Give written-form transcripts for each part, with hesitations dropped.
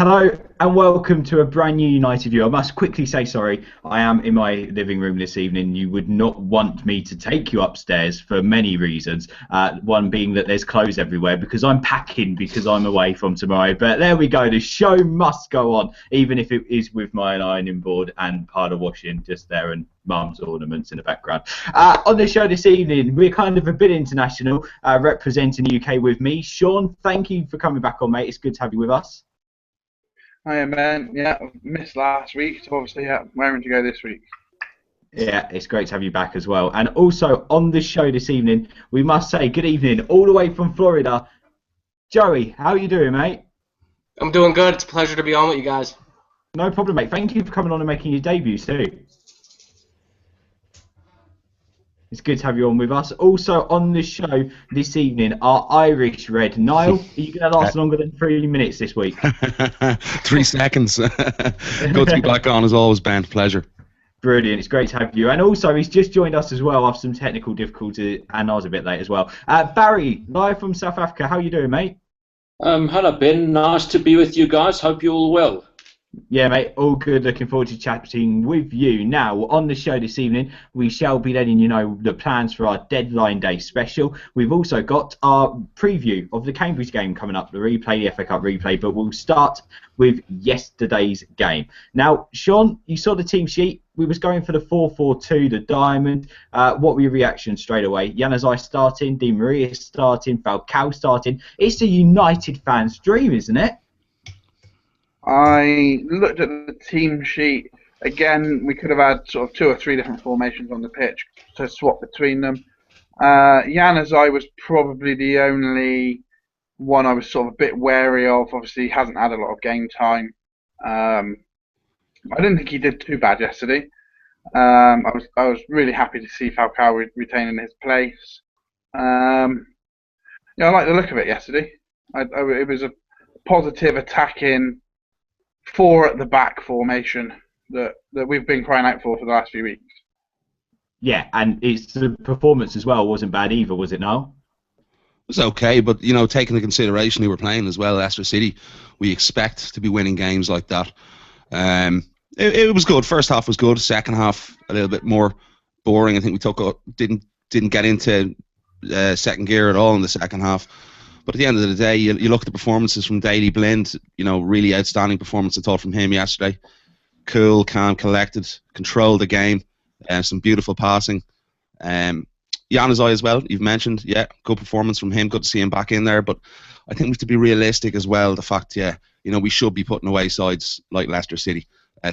Hello and welcome to a brand new United View. I must quickly say sorry, I am in my living room this evening. You would not want me to take you upstairs for many reasons. One being that there's clothes everywhere because I'm packing because I'm away from tomorrow. But there we go, the show must go on, even if it is with my ironing board and pile of washing just there and mum's ornaments in the background. On the show this evening, we're kind of a bit international, representing the UK with me. Shaun, thank you for coming back on, mate. It's good to have you with us. Hiya, man. Yeah, missed last week, so obviously, yeah, raring to go this week. Yeah, it's great to have you back as well. And also on the show this evening, we must say good evening, all the way from Florida. Joey, how are you doing, mate? I'm doing good. It's a pleasure to be on with you guys. No problem, mate. Thank you for coming on and making your debut too. It's good to have you on with us. Also on the show this evening, our Irish Red. Niall, are you going to last longer than 3 minutes this week? 3 seconds. Good to be back on as always, Ben. Pleasure. Brilliant. It's great to have you. And also, he's just joined us as well after some technical difficulty, and I was a bit late as well. Barry, live from South Africa. How are you doing, mate? Hello, Ben. Nice to be with you guys. Hope you're all well. Yeah, mate, all good. Looking forward to chatting with you. Now, on the show this evening, we shall be letting you know the plans for our Deadline Day special. We've also got our preview of the Cambridge game coming up, the replay, the FA Cup replay, but we'll start with yesterday's game. Now, Shaun, you saw the team sheet. We was going for the 4-4-2, the diamond. What were your reactions straight away? Januzaj starting, Di Maria starting, Falcao starting. It's a United fan's dream, isn't it? I looked at the team sheet. Again, we could have had sort of 2 or 3 different formations on the pitch to swap between them. Januzaj was probably the only one I was sort of a bit wary of. Obviously, he hasn't had a lot of game time. I didn't think he did too bad yesterday. I was really happy to see Falcao retaining his place. I like the look of it yesterday. It was a positive attacking 4 at the back formation that we've been crying out for the last few weeks. Yeah, and it's the performance as well wasn't bad either, was it, Niall? It was okay, but you know, taking into consideration who we're playing as well, Leicester City, we expect to be winning games like that. It was good. First half was good. Second half a little bit more boring. I think we didn't get into second gear at all in the second half. But at the end of the day, you look at the performances from Daley Blind, you know, really outstanding performance, I thought, from him yesterday. Cool, calm, collected, controlled the game, some beautiful passing. Januzaj as well, you've mentioned, yeah, good performance from him, good to see him back in there. But I think we have to be realistic as well, the fact, yeah, you know, we should be putting away sides like Leicester City.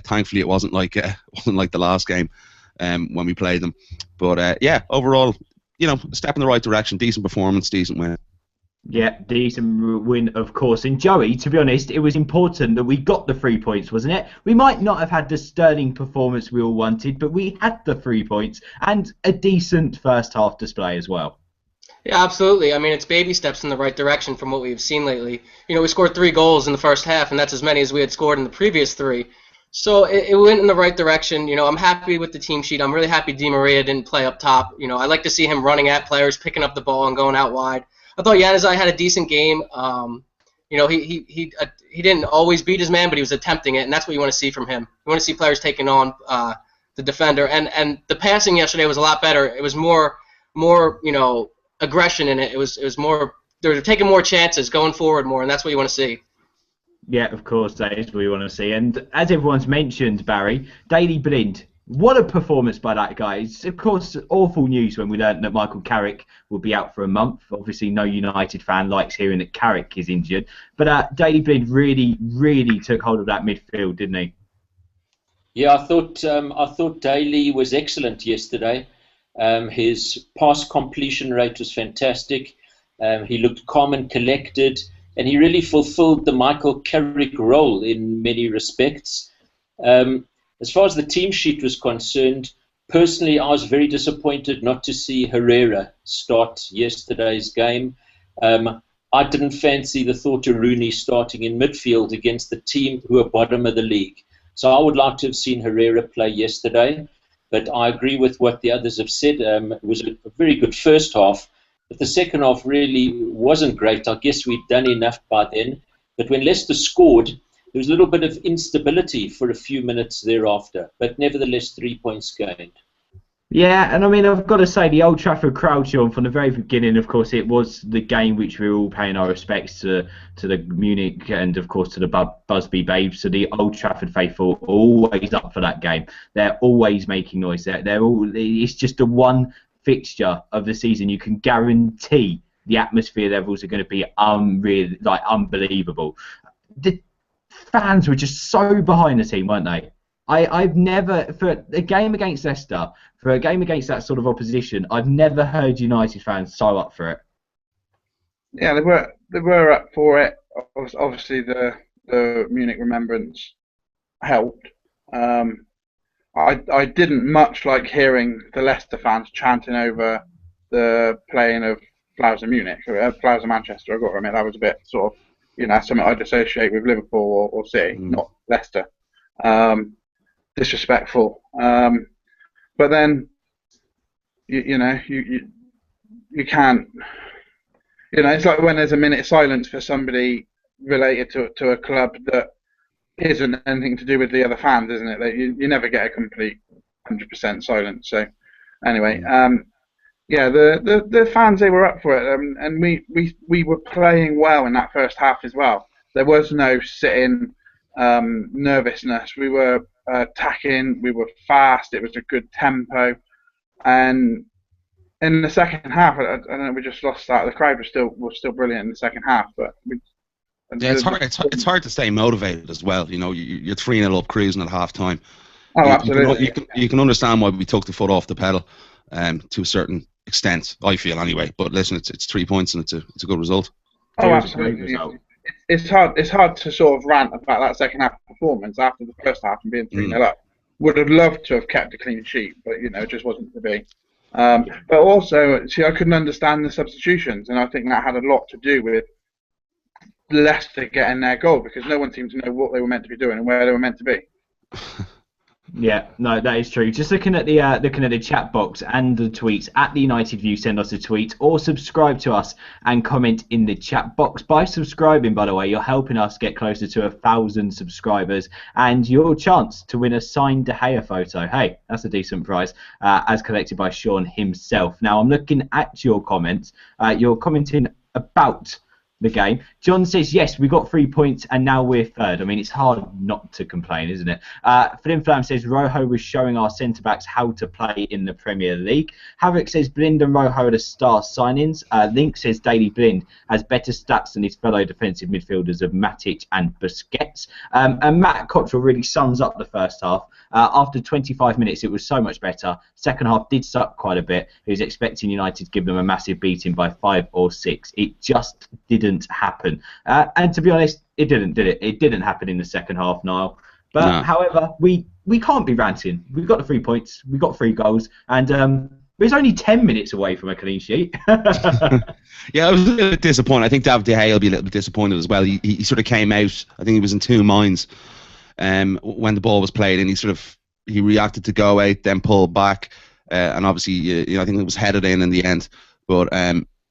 Thankfully, it wasn't like the last game when we played them. But, yeah, overall, you know, a step in the right direction, decent performance, decent win. Yeah, decent win, of course. And Joey, to be honest, it was important that we got the 3 points, wasn't it? We might not have had the sterling performance we all wanted, but we had the 3 points and a decent first half display as well. Yeah, absolutely. I mean, it's baby steps in the right direction from what we've seen lately. You know, we scored 3 goals in the first half, and that's as many as we had scored in the previous 3. So it went in the right direction. You know, I'm happy with the team sheet. I'm really happy Di Maria didn't play up top. You know, I like to see him running at players, picking up the ball, and going out wide. I thought Januzaj had a decent game. You know, he didn't always beat his man, but he was attempting it, and that's what you want to see from him. You want to see players taking on the defender, and the passing yesterday was a lot better. It was more you know, aggression in it. It was more, they were taking more chances, going forward more, and that's what you want to see. Yeah, of course, that is what we want to see. And as everyone's mentioned, Barry, Daley Blind. What a performance by that guy. It's, of course, awful news when we learned that Michael Carrick will be out for a month. Obviously, no United fan likes hearing that Carrick is injured. But Daley Blind really took hold of that midfield, didn't he? Yeah, I thought Daley was excellent yesterday. His pass completion rate was fantastic. He looked calm and collected, and he really fulfilled the Michael Carrick role in many respects. As far as the team sheet was concerned, personally, I was very disappointed not to see Herrera start yesterday's game. I didn't fancy the thought of Rooney starting in midfield against the team who are bottom of the league. So I would like to have seen Herrera play yesterday. But I agree with what the others have said. It was a very good first half. But the second half really wasn't great. I guess we'd done enough by then. But when Leicester scored, there was a little bit of instability for a few minutes thereafter, but nevertheless 3 points gained. Yeah, and I mean, I've got to say, the Old Trafford crowd, Sean, from the very beginning, of course, it was the game which we were all paying our respects to the Munich and, of course, to the Busby Babes. So the Old Trafford faithful are always up for that game. They're always making noise. It's just the one fixture of the season. You can guarantee the atmosphere levels are going to be unbelievable. The fans were just so behind the team, weren't they? I've never, for a game against Leicester, for a game against that sort of opposition, I've never heard United fans so up for it. Yeah, they were up for it. Obviously, the Munich remembrance helped. I didn't much like hearing the Leicester fans chanting over the playing of Flowers of Munich, Flowers of Manchester. I've got to admit, that was a bit sort of, something I'd associate with Liverpool or City, not Leicester. Disrespectful. But then, you can't. It's like when there's a minute silence for somebody related to a club that isn't anything to do with the other fans, isn't it? That you never get a complete 100% silence. So, anyway, the fans, they were up for it, and we were playing well in that first half as well. There was no sitting nervousness. We were attacking. We were fast. It was a good tempo, and in the second half, I don't know, we just lost that. The crowd was still brilliant in the second half, but it's hard to stay motivated as well. You're 3-0 up, cruising at half time. Oh, absolutely. You can understand why we took the foot off the pedal, to a certain extent, I feel anyway. But listen, it's 3 points and it's a good result. Oh, absolutely. It's hard to sort of rant about that second half performance after the first half and being 3-0 up. Would have loved to have kept a clean sheet, but it just wasn't to be. But also, I couldn't understand the substitutions, and I think that had a lot to do with Leicester getting their goal, because no one seemed to know what they were meant to be doing and where they were meant to be. Yeah, no, that is true. Just looking at the chat box and the tweets at the United View, send us a tweet or subscribe to us and comment in the chat box. By subscribing, by the way, you're helping us get closer to 1,000 subscribers and your chance to win a signed De Gea photo. Hey, that's a decent prize, as collected by Shaun himself. Now, I'm looking at your comments. You're commenting about the game. John says, yes, we got 3 points and now we're third. I mean, it's hard not to complain, isn't it? Flim Flam says, Rojo was showing our centre-backs how to play in the Premier League. Havoc says, Blind and Rojo are the star signings. Link says, Daily Blind has better stats than his fellow defensive midfielders of Matic and Busquets. And Matt Cottrell really sums up the first half. After 25 minutes, it was so much better. Second half did suck quite a bit. He was expecting United to give them a massive beating by 5 or 6. It just didn't happen. And to be honest, it didn't, did it? It didn't happen in the second half, Niall. But No. However, we can't be ranting. We've got the 3 points. We've got 3 goals. And it's only 10 minutes away from a clean sheet. Yeah, I was a little bit disappointed. I think David De Gea will be a little bit disappointed as well. He sort of came out, I think he was in two minds when the ball was played, and he reacted to go out, then pull back, and obviously, I think it was headed in the end. But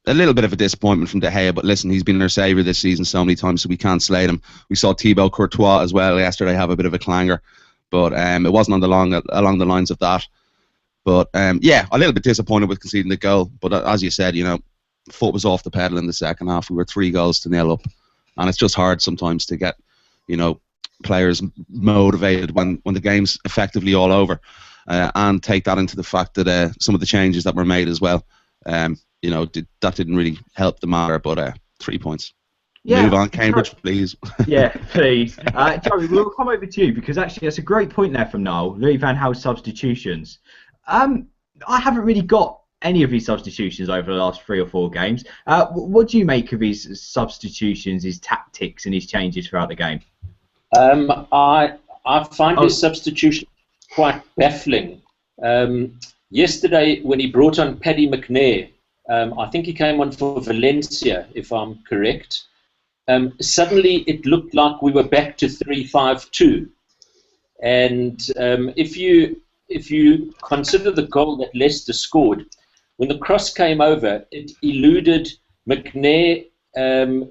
a little bit of a disappointment from De Gea, but listen, he's been our saviour this season so many times, so we can't slate him. We saw Thibaut Courtois as well yesterday have a bit of a clanger, but it wasn't along the lines of that. But yeah, a little bit disappointed with conceding the goal. But as you said, foot was off the pedal in the second half. We were 3-0 up, and it's just hard sometimes to get, players motivated when the game's effectively all over, and take that into the fact that some of the changes that were made as well, that didn't really help the matter. But 3 points. Yeah. Move on, Cambridge, please. Yeah, please. Joey, we'll come over to you because actually that's a great point there from Niall. Louis van Gaal's substitutions. I haven't really got any of his substitutions over the last 3 or 4 games. What do you make of his substitutions, his tactics, and his changes throughout the game? I find his substitution quite baffling. Yesterday, when he brought on Paddy McNair, I think he came on for Valencia, if I'm correct. Suddenly, it looked like we were back to 3-5-2, and if you consider the goal that Leicester scored, when the cross came over, it eluded McNair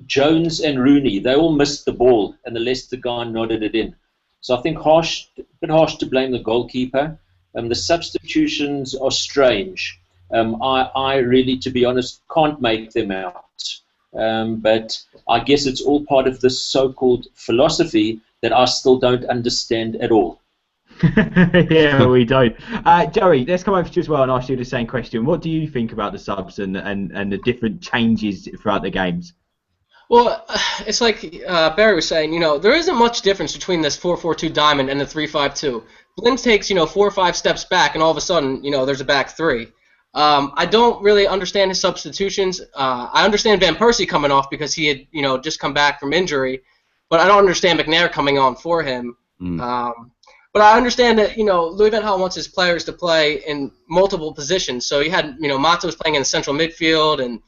Jones and Rooney, they all missed the ball, and the Leicester guy nodded it in. So I think a bit harsh to blame the goalkeeper. The substitutions are strange. I really, to be honest, can't make them out. But I guess it's all part of this so-called philosophy that I still don't understand at all. Yeah, we don't. Joey, let's come over to you as well and ask you the same question. What do you think about the subs and the different changes throughout the games? Well, it's like Barry was saying, there isn't much difference between this 4-4-2 diamond and the 3-5-2. Blinn takes, 4 or 5 steps back, and all of a sudden, there's a back three. I don't really understand his substitutions. I understand Van Persie coming off because he had, just come back from injury, but I don't understand McNair coming on for him. But I understand that, Louis van Gaal wants his players to play in multiple positions. So he had, Mata was playing in the central midfield, and,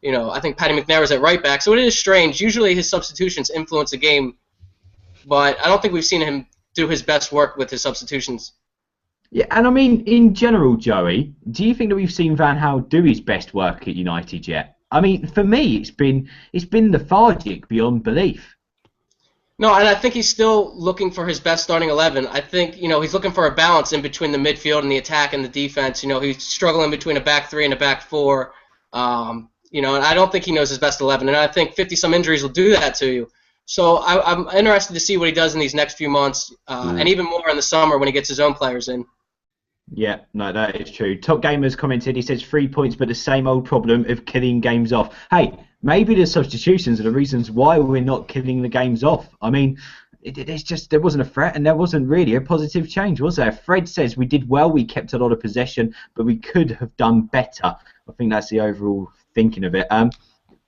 I think Paddy McNair was at right back. So it is strange. Usually his substitutions influence the game, but I don't think we've seen him do his best work with his substitutions. Yeah, and I mean, in general, Joey, do you think that we've seen Van Gaal do his best work at United yet? I mean, for me, it's been lethargic beyond belief. No, and I think he's still looking for his best starting 11. I think, he's looking for a balance in between the midfield and the attack and the defense. He's struggling between a back three and a back four. And I don't think he knows his best 11. And I think 50-some injuries will do that to you. So I'm interested to see what he does in these next few months, and even more in the summer when he gets his own players in. Yeah, no, that is true. Top Gamer's commented, he says 3 points, but the same old problem of killing games off. Hey, maybe the substitutions are the reasons why we're not killing the games off. I mean, there wasn't a threat and there wasn't really a positive change, was there? Fred says we did well, we kept a lot of possession, but we could have done better. I think that's the overall thinking of it.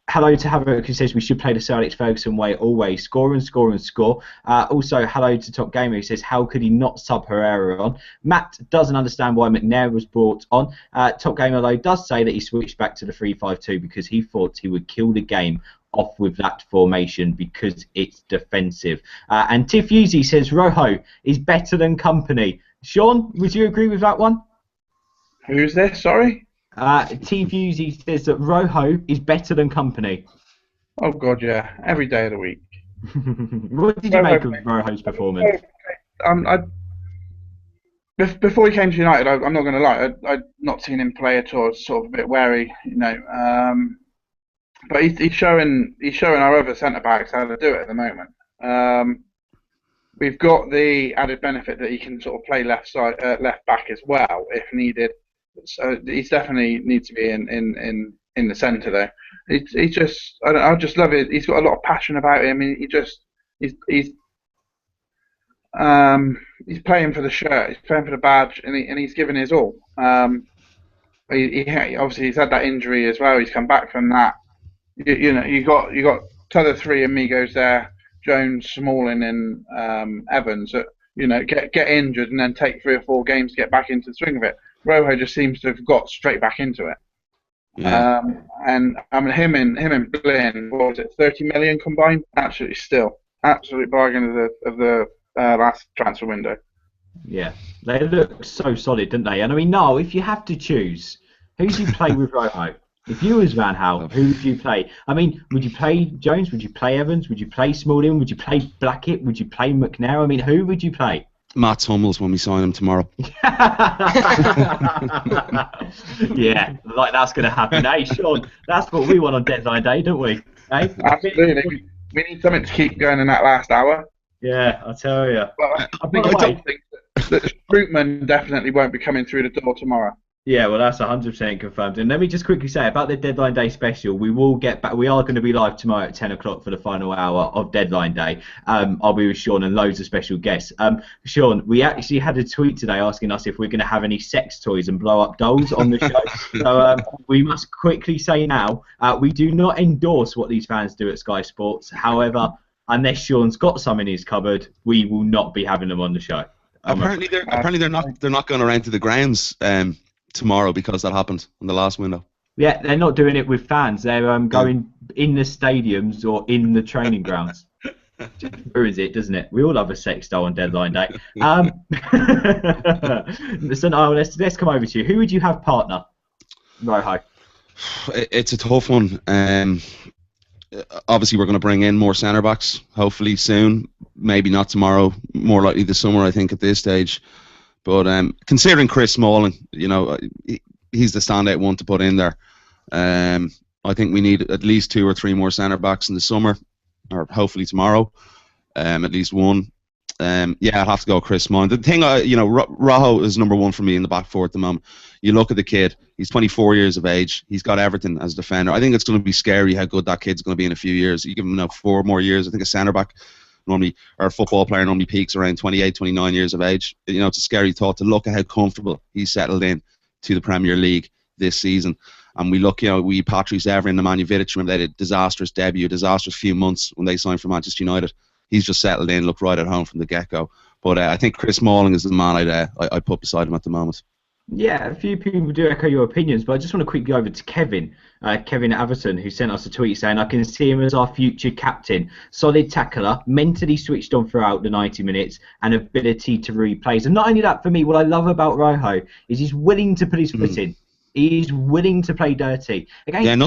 Hello to Havoc, who says we should play the Sir Alex Ferguson way always. Score and score and score. Also, hello to Top Gamer, who says how could he not sub Herrera on? Matt doesn't understand why McNair was brought on. Top Gamer, though, does say that he switched back to the 3-5-2 because he thought he would kill the game off with that formation because it's defensive. And Tiff Yuzi says Rojo is better than Company. Shaun, would you agree with that one? Who's this? Sorry? T-Fusey says that Rojo is better than Company. Oh, God, yeah. Every day of the week. What did you make of Rojo's performance? Before he came to United, I'm not going to lie, I'd not seen him play at all. I was sort of a bit wary, but he's showing our other centre-backs how to do it at the moment. We've got the added benefit that he can sort of play left back as well, if needed. So he's definitely needs to be in the centre there. He just I just love it. He's got a lot of passion about him. He's playing for the shirt. He's playing for the badge, and he's giving his all. Obviously he's had that injury as well. He's come back from that. You got two other three amigos there, Jones, Smalling, and Evans. That get injured and then take 3 or 4 games to get back into the swing of it. Rojo just seems to have got straight back into it. Yeah. And I mean, him and Blinn, what was it, 30 million combined? Absolute bargain of the last transfer window. Yeah, they look so solid, don't they? And I mean, Niall, if you have to choose, who do you play with Rojo? If you was Van Gaal, who would you play? I mean, would you play Jones? Would you play Evans? Would you play Smalling? Would you play Blackett? Would you play McNair? I mean, who would you play? Matt Hummels when we sign him tomorrow. Yeah, like that's going to happen. Hey, Shaun, that's what we want on deadline day, don't we? Hey? Absolutely. We need something to keep going in that last hour. Yeah, I tell you. Well, I don't think that Strootman definitely won't be coming through the door tomorrow. Yeah, well, that's 100% confirmed. And let me just quickly say about the Deadline Day special, we will get back. We are going to be live tomorrow at 10 o'clock for the final hour of Deadline Day. I'll be with Shaun and loads of special guests. Shaun, we actually had a tweet today asking us if we're going to have any sex toys and blow up dolls on the show. So we must quickly say now, we do not endorse what these fans do at Sky Sports. However, unless Shaun's got some in his cupboard, we will not be having them on the show. Apparently they're not going around to the grounds tomorrow because that happened in the last window. Yeah, they're not doing it with fans. They're going in the stadiums or in the training grounds. Just ruins it, doesn't it? We all love a sex doll on Deadline Day. So now let's come over to you. Who would you have partner? Rojo. It's a tough one. obviously we're going to bring in more centre backs, hopefully soon. Maybe not tomorrow, more likely this summer, I think, at this stage. But considering Chris Smalling, he's the standout one to put in there. I think we need at least 2 or 3 more centre backs in the summer, or hopefully tomorrow, at least one. I'd have to go Chris Smalling. The thing, Rojo is number 1 for me in the back four at the moment. You look at the kid; he's 24 years of age. He's got everything as a defender. I think it's going to be scary how good that kid's going to be in a few years. You give him 4 more years. I think a centre back normally, or a football player normally peaks around 28, 29 years of age. It's a scary thought to look at how comfortable he's settled in to the Premier League this season. And we look, we Patrice Evra and Nemanja Vidic, remember they had a disastrous debut, a disastrous few months when they signed for Manchester United. He's just settled in, looked right at home from the get-go. But I think Chris Smalling is the man I'd put beside him at the moment. Yeah, a few people do echo your opinions, but I just want to quickly go over to Kevin Averton, who sent us a tweet saying, I can see him as our future captain. Solid tackler, mentally switched on throughout the 90 minutes, and ability to replays. And not only that, for me, what I love about Rojo is he's willing to put his foot in. He's willing to play dirty. Again,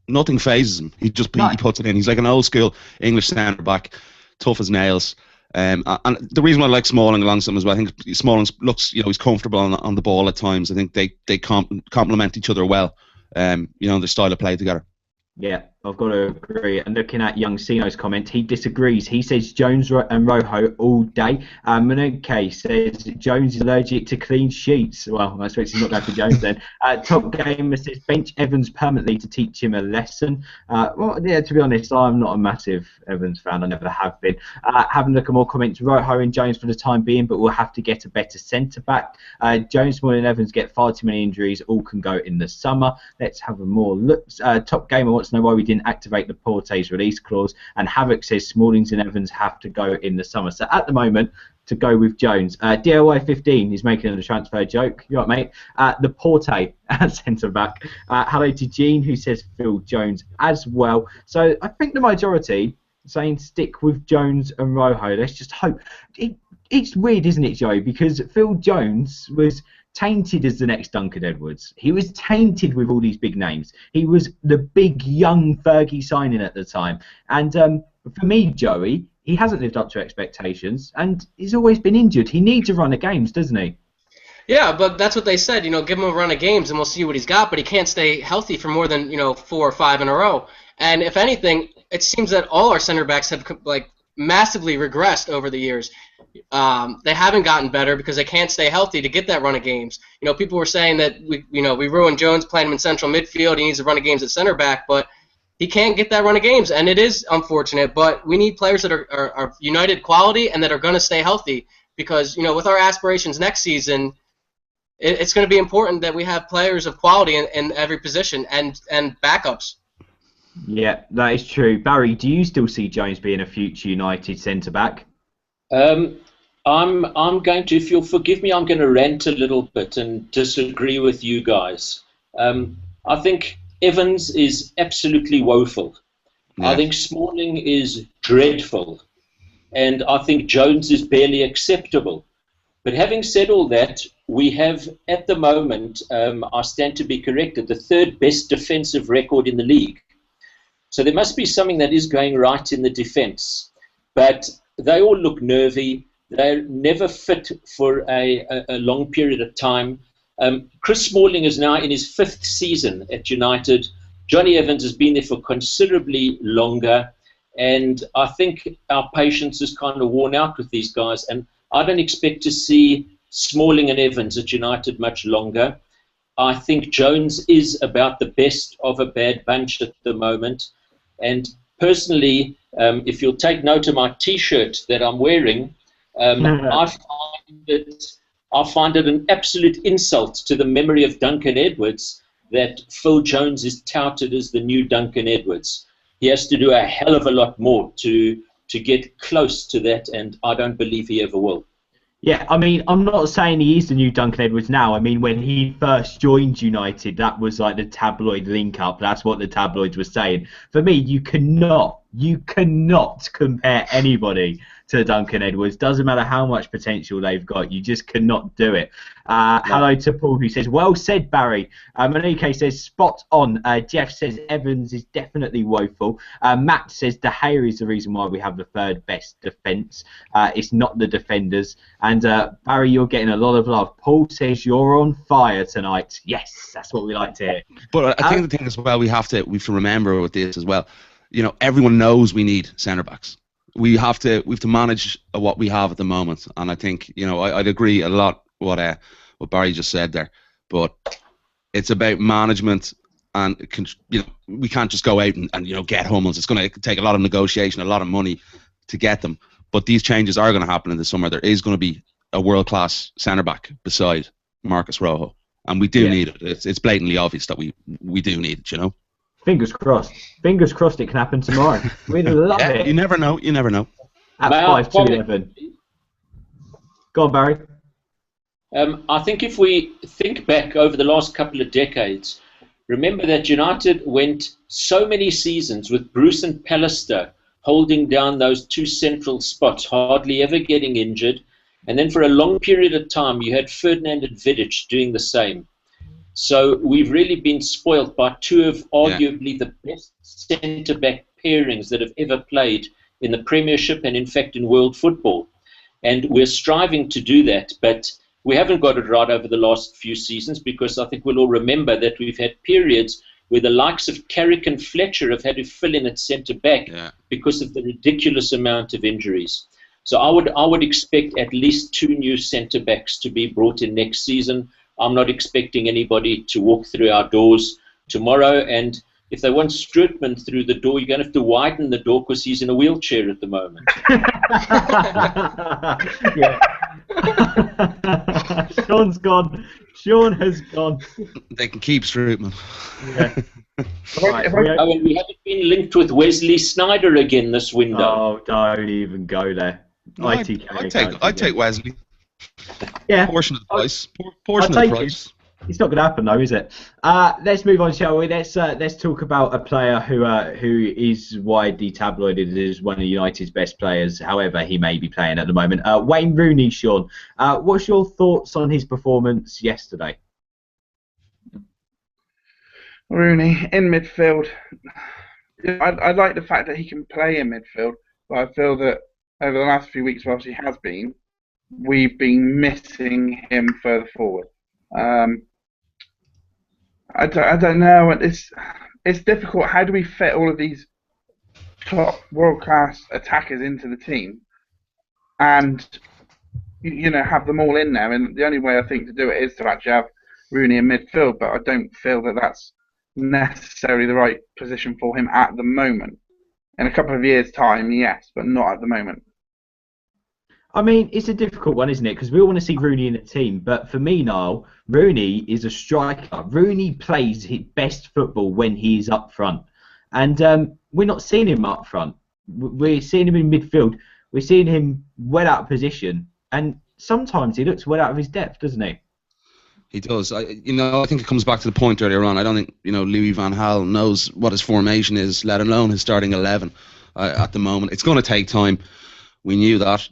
nothing phases him. He puts it in. He's like an old school English centre back, tough as nails. And the reason why I like Smalling alongside him as well, I think Smalling looks, he's comfortable on the ball at times. I think they complement each other well. Their style of play together. Yeah, I've got to agree. And looking at young Sino's comment, he disagrees. He says Jones and Rojo all day. Manuke says Jones is allergic to clean sheets. Well, I suppose he's not going for Jones then. Top Gamer says bench Evans permanently to teach him a lesson. To be honest, I'm not a massive Evans fan. I never have been. Having a look at more comments, Rojo and Jones for the time being, but we'll have to get a better centre-back. Jones, Smalling and Evans get far too many injuries. All can go in the summer. Let's have a more look. Top Gamer wants to know why we didn't activate the Porte's release clause, and Havoc says Smallings and Evans have to go in the summer. So at the moment, to go with Jones. DIY15 is making a transfer joke. You right, mate? The Porte centre back. Hello to Gene, who says Phil Jones as well. So I think the majority saying stick with Jones and Rojo. Let's just hope. It's weird, isn't it, Joe? Because Phil Jones was tainted as the next Duncan Edwards. He was tainted with all these big names. He was the big young Fergie signing at the time. And for me, Joey, he hasn't lived up to expectations, and he's always been injured. He needs a run of games, doesn't he? Yeah, but that's what they said. Give him a run of games, and we'll see what he's got. But he can't stay healthy for more than 4 or 5 in a row. And if anything, it seems that all our center backs have massively regressed over the years. They haven't gotten better because they can't stay healthy to get that run of games. People were saying that we ruined Jones playing him in central midfield. He needs a run of games at center back, but he can't get that run of games, and it is unfortunate. But we need players that are United quality and that are going to stay healthy because with our aspirations next season, it's going to be important that we have players of quality in every position and backups. Yeah, that is true. Barry, do you still see Jones being a future United centre back? I'm going to, if you'll forgive me, I'm going to rant a little bit and disagree with you guys. I think Evans is absolutely woeful. Yeah. I think Smalling is dreadful. And I think Jones is barely acceptable. But having said all that, we have, at the moment, I stand to be corrected, the 3rd best defensive record in the league. So there must be something that is going right in the defence. But they all look nervy. They're never fit for a long period of time. Chris Smalling is now in his 5th season at United. Johnny Evans has been there for considerably longer. And I think our patience is kind of worn out with these guys. And I don't expect to see Smalling and Evans at United much longer. I think Jones is about the best of a bad bunch at the moment. And personally, if you'll take note of my T-shirt that I'm wearing, I find it an absolute insult to the memory of Duncan Edwards that Phil Jones is touted as the new Duncan Edwards. He has to do a hell of a lot more to get close to that, and I don't believe he ever will. Yeah, I mean, I'm not saying he is the new Duncan Edwards now. I mean, when he first joined United, that was like the tabloid link-up. That's what the tabloids were saying. For me, you cannot You cannot compare anybody to Duncan Edwards. Doesn't matter how much potential they've got. You just cannot do it. Hello to Paul, who says, well said, Barry. Monique says, spot on. Jeff says, Evans is definitely woeful. Matt says, De Gea is the reason why we have the third best defence. It's not the defenders. And Barry, you're getting a lot of love. Paul says, you're on fire tonight. Yes, that's what we like to hear. But I think the thing as well, we have to remember with this as well. Everyone knows we need centre backs. We have to manage what we have at the moment, and I think I'd agree a lot what Barry just said there. But it's about management, and we can't just go out and get Hummels. It's going to take a lot of negotiation, a lot of money to get them. But these changes are going to happen in the summer. There is going to be a world-class centre back beside Marcus Rojo, and we do need it. It's blatantly obvious that we do need it. Fingers crossed. Fingers crossed it can happen tomorrow. We'd love it. You never know. At 5 to 11. Go on, Barry. I think if we think back over the last couple of decades, remember that United went so many seasons with Bruce and Pallister holding down those two central spots, hardly ever getting injured. And then for a long period of time, you had Ferdinand and Vidic doing the same. So we've really been spoilt by two of arguably the best centre-back pairings that have ever played in the Premiership and, in fact, in world football. And we're striving to do that, but we haven't got it right over the last few seasons, because I think we'll all remember that we've had periods where the likes of Carrick and Fletcher have had to fill in at centre-back because of the ridiculous amount of injuries. So I would expect at least 2 new centre-backs to be brought in next season. I'm not expecting anybody to walk through our doors tomorrow. And if they want Strootman through the door, you're going to have to widen the door because he's in a wheelchair at the moment. Shaun's gone. Shaun has gone. They can keep Strootman. We haven't been linked with Wesley Sneijder again this window. Oh, don't even go there. I'd take Wesley. Yeah. Portion of the price. Portion of the price. It's not going to happen though, is it? Let's move on, shall we? Let's talk about a player who is widely tabloided as one of United's best players, however he may be playing at the moment. Wayne Rooney, Shaun. What's your thoughts on his performance yesterday? Rooney in midfield. I like the fact that he can play in midfield, but I feel that over the last few weeks, whilst he has been, we've been missing him further forward. I don't know. It's difficult. How do we fit all of these top world-class attackers into the team and have them all in there? And the only way I think to do it is to actually have Rooney in midfield, but I don't feel that that's necessarily the right position for him at the moment. In a couple of years' time, yes, but not at the moment. I mean, it's a difficult one, isn't it? Because we all want to see Rooney in the team. But for me, Niall, Rooney is a striker. Rooney plays his best football when he's up front. And we're not seeing him up front. We're seeing him in midfield. We're seeing him well out of position. And sometimes he looks well out of his depth, doesn't he? He does. I think it comes back to the point earlier on. I don't think, Louis van Gaal knows what his formation is, let alone his starting 11 at the moment. It's going to take time. We knew that.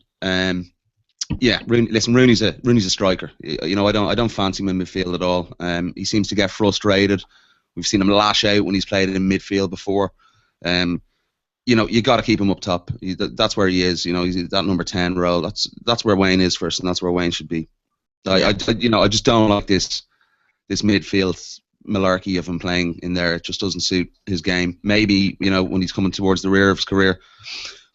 Rooney's a striker. I don't fancy him in midfield at all. He seems to get frustrated. We've seen him lash out when he's played in midfield before. You got to keep him up top. That's where he is. He's that number 10 role. That's where Wayne is first, and that's where Wayne should be. I just don't like this midfield malarkey of him playing in there. It just doesn't suit his game. Maybe when he's coming towards the rear of his career,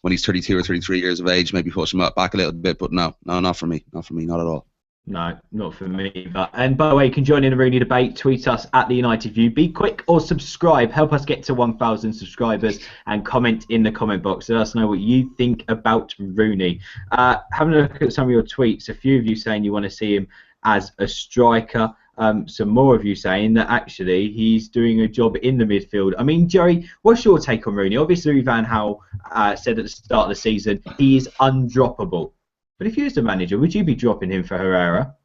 when he's 32 or 33 years of age, maybe push him back a little bit, but no, not for me, not at all. No, not for me. And by the way, you can join in the Rooney debate. Tweet us at the United View. Be quick or subscribe. Help us get to 1,000 subscribers and comment in the comment box. Let us know what you think about Rooney. Having a look at some of your tweets, a few of you saying you want to see him as a striker. Some more of you saying that actually he's doing a job in the midfield. I mean, Jerry, what's your take on Rooney? Obviously, Van Gaal said at the start of the season he is undroppable. But if you was the manager, would you be dropping him for Herrera?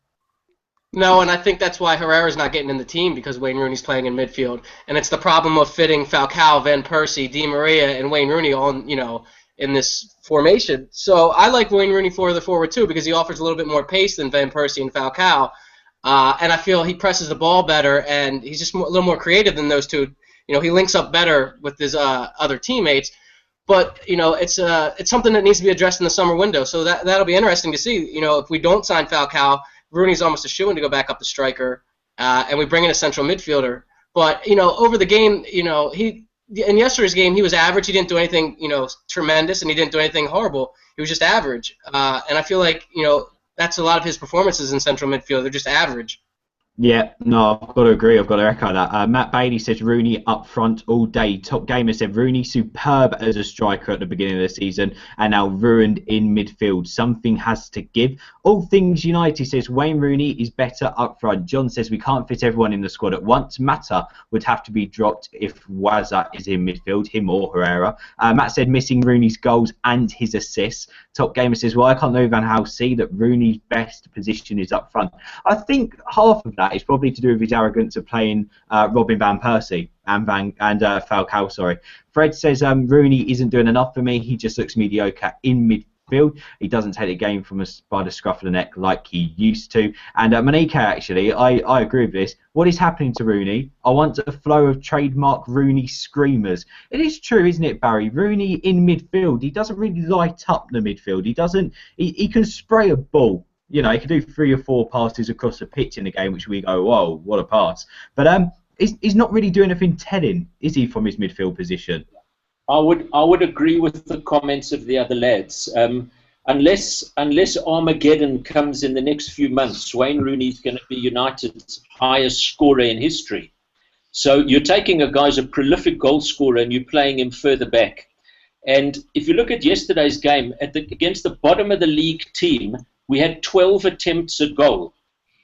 No, and I think that's why Herrera's not getting in the team because Wayne Rooney's playing in midfield, and it's the problem of fitting Falcao, Van Persie, Di Maria, and Wayne Rooney on, in this formation. So I like Wayne Rooney for the forward too because he offers a little bit more pace than Van Persie and Falcao, and I feel he presses the ball better and he's just a little more creative than those two. He links up better with his other teammates. But it's something that needs to be addressed in the summer window. So that'll be interesting to see. If we don't sign Falcao, Rooney's almost a shoo-in to go back up the striker, and we bring in a central midfielder. But over the game, he in yesterday's game he was average. He didn't do anything tremendous, and he didn't do anything horrible. He was just average. And I feel like that's a lot of his performances in central midfield. They're just average. Yeah, no, I've got to agree. I've got to echo that. Matt Bailey says Rooney up front all day. Top Gamer said Rooney superb as a striker at the beginning of the season and now ruined in midfield. Something has to give. All Things United says Wayne Rooney is better up front. John says we can't fit everyone in the squad at once. Mata would have to be dropped if Waza is in midfield, him or Herrera. Matt said missing Rooney's goals and his assists. Top Gamer says, well, I can't know Van Gaal see that Rooney's best position is up front. I think half of that is probably to do with his arrogance of playing Robin Van Persie and Falcao. Sorry. Fred says Rooney isn't doing enough for me. He just looks mediocre in midfield. He doesn't take the game from us by the scruff of the neck like he used to. And Maneka, actually, I agree with this. What is happening to Rooney? I want a flow of trademark Rooney screamers. It is true, isn't it, Barry? Rooney in midfield, he doesn't really light up the midfield. He doesn't. He can spray a ball. He can do 3 or 4 passes across the pitch in the game, which we go, whoa, what a pass. But he's not really doing anything telling, is he, from his midfield position? I would agree with the comments of the other lads. Unless Armageddon comes in the next few months, Wayne Rooney's going to be United's highest scorer in history. So you're taking a guy who's a prolific goal scorer and you're playing him further back. And if you look at yesterday's game, against the bottom of the league team, we had 12 attempts at goal,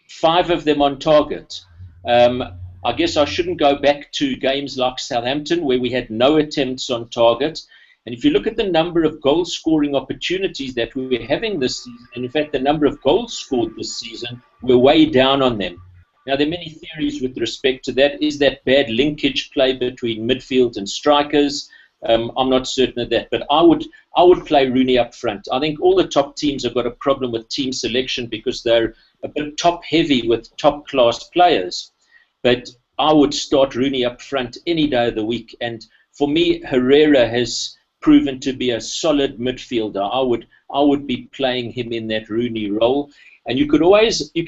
5 of them on target. I guess I shouldn't go back to games like Southampton where we had no attempts on target. And if you look at the number of goal-scoring opportunities that we're having this season, and in fact the number of goals scored this season, we're way down on them. Now, there are many theories with respect to that. Is that bad linkage play between midfield and strikers? I'm not certain of that, but I would play Rooney up front. I think all the top teams have got a problem with team selection because they're a bit top-heavy with top-class players. But I would start Rooney up front any day of the week. And for me, Herrera has proven to be a solid midfielder. I would be playing him in that Rooney role. And you can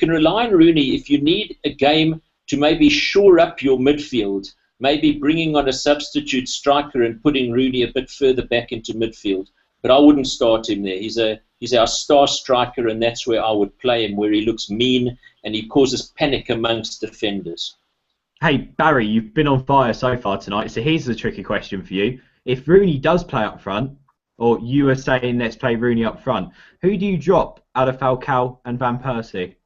rely on Rooney if you need a game to maybe shore up your midfield, maybe bringing on a substitute striker and putting Rooney a bit further back into midfield. But I wouldn't start him there. He's our star striker, and that's where I would play him, where he looks mean and he causes panic amongst defenders. Hey, Barry, you've been on fire so far tonight, so here's the tricky question for you. If Rooney does play up front, or you are saying let's play Rooney up front, who do you drop out of Falcao and Van Persie?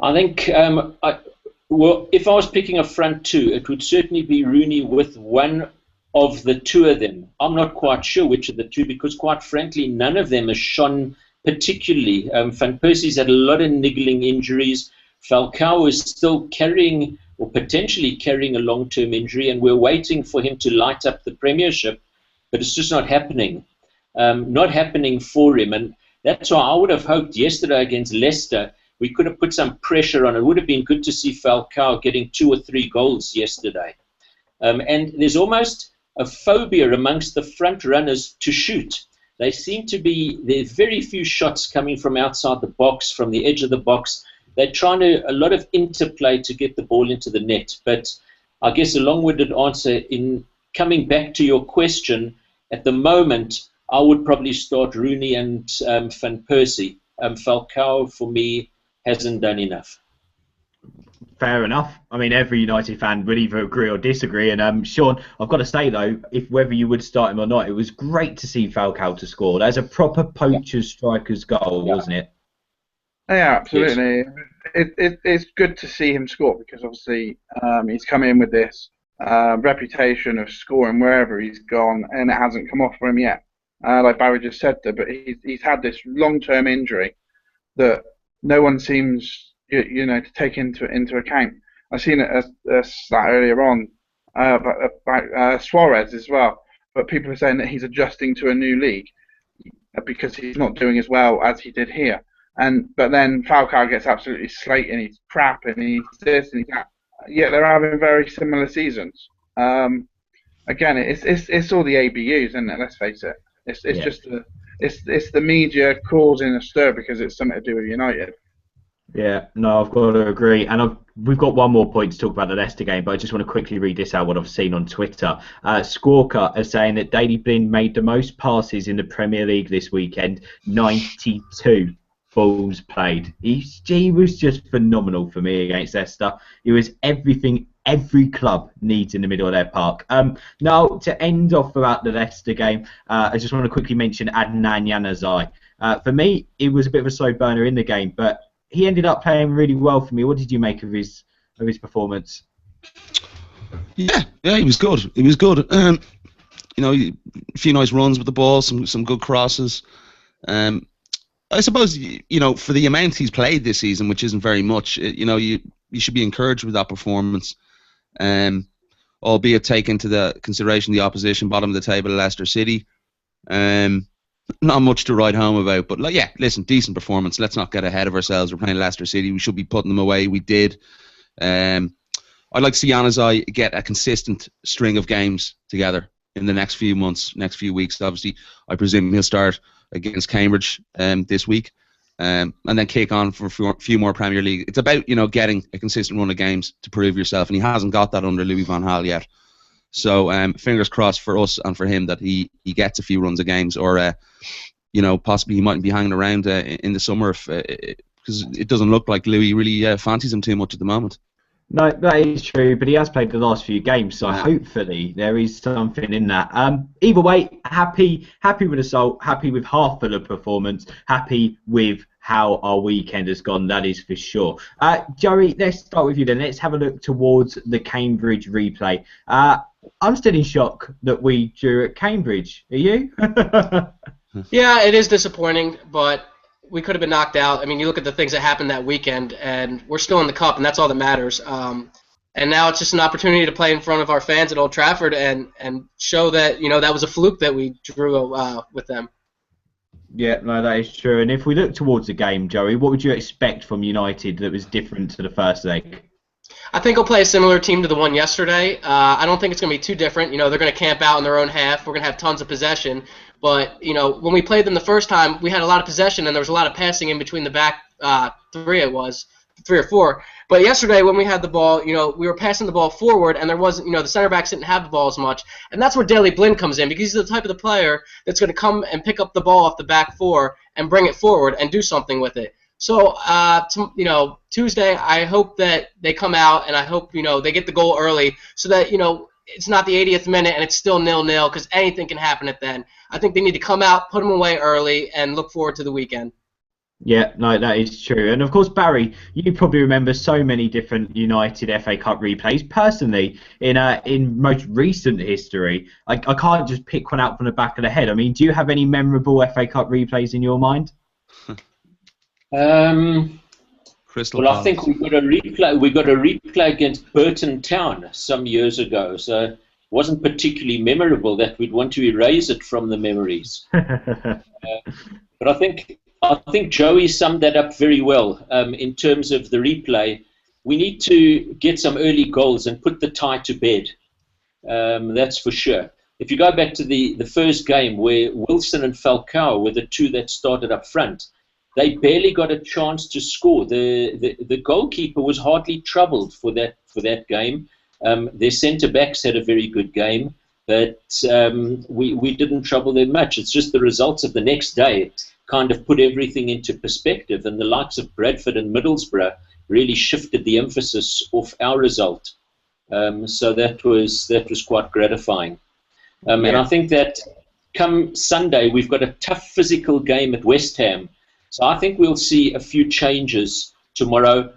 I think, if I was picking a front two, it would certainly be Rooney with one of the two of them. I'm not quite sure which of the two because, quite frankly, none of them has shone particularly. Van Persie's had a lot of niggling injuries. Falcao is still carrying or potentially carrying a long-term injury, and we're waiting for him to light up the Premiership, but it's just not happening. Not happening for him, and that's why I would have hoped yesterday against Leicester we could have put some pressure on. It would have been good to see Falcao getting 2 or 3 goals yesterday. And there's almost a phobia amongst the front runners to shoot. There's very few shots coming from outside the box, from the edge of the box. They're trying a lot of interplay to get the ball into the net. But I guess a long-winded answer in coming back to your question, at the moment, I would probably start Rooney and Van Persie. Falcao, for me, hasn't done enough. Fair enough. I mean, every United fan would either agree or disagree. And Shaun, I've got to say, though, whether you would start him or not, it was great to see Falcao to score. That's a proper poacher's striker's goal, wasn't it? Yeah, absolutely. Yes. It's good to see him score because obviously he's come in with this reputation of scoring wherever he's gone, and it hasn't come off for him yet. Like Barry just said there, but he's had this long-term injury that no one seems to take into account. I've seen a stat earlier on about Suarez as well, but people are saying that he's adjusting to a new league because he's not doing as well as he did here. But then Falcao gets absolutely slated, and he's crap, and he's this and he's that. Yet they're having very similar seasons. Again, it's all the ABUs, isn't it? Let's face it. It's the media causing a stir because it's something to do with United. Yeah, no, I've got to agree. And we've got one more point to talk about the Leicester game, but I just want to quickly read this out, what I've seen on Twitter. Squawker is saying that Daley Blind made the most passes in the Premier League this weekend, 92 balls played. He was just phenomenal for me against Leicester. He was everything every club needs in the middle of their park. Now, to end off about the Leicester game, I just want to quickly mention Adnan Januzaj. For me, it was a bit of a slow burner in the game, but he ended up playing really well for me. What did you make of his performance? Yeah, he was good. He was good. A few nice runs with the ball, some good crosses. I suppose for the amount he's played this season, which isn't very much, you should be encouraged with that performance. Albeit take into the consideration the opposition, bottom of the table, Leicester City. Not much to write home about, but listen, decent performance. Let's not get ahead of ourselves. We're playing Leicester City. We should be putting them away. We did. I'd like to see Januzaj get a consistent string of games together in the next few months, next few weeks. Obviously, I presume he'll start against Cambridge this week, and then kick on for a few more Premier League. It's about getting a consistent run of games to prove yourself, and he hasn't got that under Louis van Gaal yet. So fingers crossed for us and for him that he gets a few runs of games, or possibly he mightn't be hanging around in the summer because it doesn't look like Louis really fancies him too much at the moment. No, that is true, but he has played the last few games, so hopefully there is something in that. Either way, happy with the result, happy with half full of performance, happy with how our weekend has gone, that is for sure. Joey, let's start with you then. Let's have a look towards the Cambridge replay. I'm still in shock that we drew at Cambridge. Are you? Yeah, it is disappointing, but we could have been knocked out. I mean, you look at the things that happened that weekend, and we're still in the cup, and that's all that matters. And now it's just an opportunity to play in front of our fans at Old Trafford and show that that was a fluke that we drew with them. Yeah, no, that is true. And if we look towards the game, Joey, what would you expect from United that was different to the first leg? I think we'll play a similar team to the one yesterday. I don't think it's going to be too different. They're going to camp out in their own half. We're going to have tons of possession. But, when we played them the first time, we had a lot of possession, and there was a lot of passing in between the back three or four. But yesterday, when we had the ball, we were passing the ball forward, and there wasn't, the center backs didn't have the ball as much. And that's where Daley Blind comes in, because he's the type of the player that's going to come and pick up the ball off the back four and bring it forward and do something with it. So, Tuesday, I hope that they come out, and I hope, they get the goal early so that, it's not the 80th minute and it's still 0-0, because anything can happen at then. I think they need to come out, put them away early, and look forward to the weekend. Yeah, no, that is true. And, of course, Barry, you probably remember so many different United FA Cup replays. Personally, in most recent history, I can't just pick one out from the back of the head. I mean, do you have any memorable FA Cup replays in your mind? Crystal I think we got a replay against Burton Town some years ago, so it wasn't particularly memorable that we'd want to erase it from the memories. But I think Joey summed that up very well in terms of the replay. We need to get some early goals and put the tie to bed. That's for sure. If you go back to the first game where Wilson and Falcao were the two that started up front, they barely got a chance to score. The goalkeeper was hardly troubled for that game. Their centre-backs had a very good game, but we didn't trouble them much. It's just the results of the next day kind of put everything into perspective, and the likes of Bradford and Middlesbrough really shifted the emphasis off our result. So that was quite gratifying. And I think that come Sunday, we've got a tough physical game at West Ham. So I think we'll see a few changes tomorrow.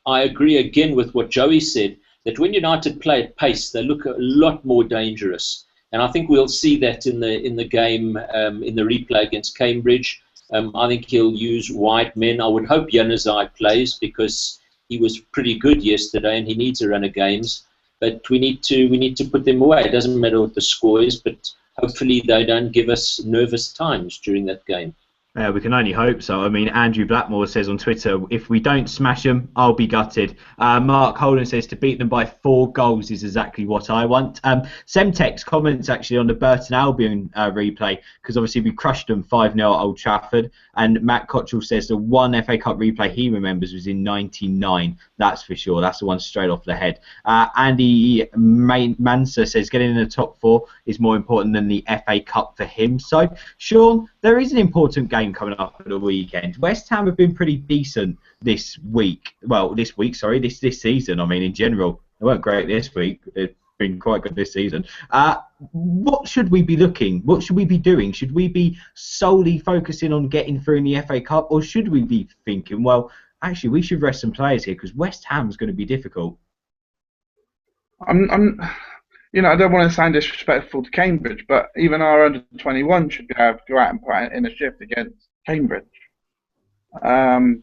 I agree again with what Joey said, that when United play at pace, they look a lot more dangerous. And I think we'll see that in the game, in the replay against Cambridge. I think he'll use wide men. I would hope Januzaj plays because he was pretty good yesterday and he needs a run of games. But we need to put them away. It doesn't matter what the score is, but hopefully they don't give us nervous times during that game. We can only hope so. I mean, Andrew Blackmore says on Twitter, if we don't smash them, I'll be gutted. Mark Holden says to beat them by 4 goals is exactly what I want. Semtex comments actually on the Burton Albion replay, because obviously we crushed them 5-0 at Old Trafford. And Matt Cottrell says the one FA Cup replay he remembers was in '99. That's for sure. That's the one straight off the head. Andy Mansa says getting in the top 4 is more important than the FA Cup for him. So, Shaun, there is an important game coming up at the weekend. West Ham have been pretty decent this week. Well, this season. I mean, in general, they weren't great this week. They've been quite good this season. What should we be looking? What should we be doing? Should we be solely focusing on getting through in the FA Cup, or should we be thinking, well, actually, we should rest some players here because West Ham's going to be difficult? I don't want to sound disrespectful to Cambridge, but even our under-21 should be able to go out and put in a shift against Cambridge. After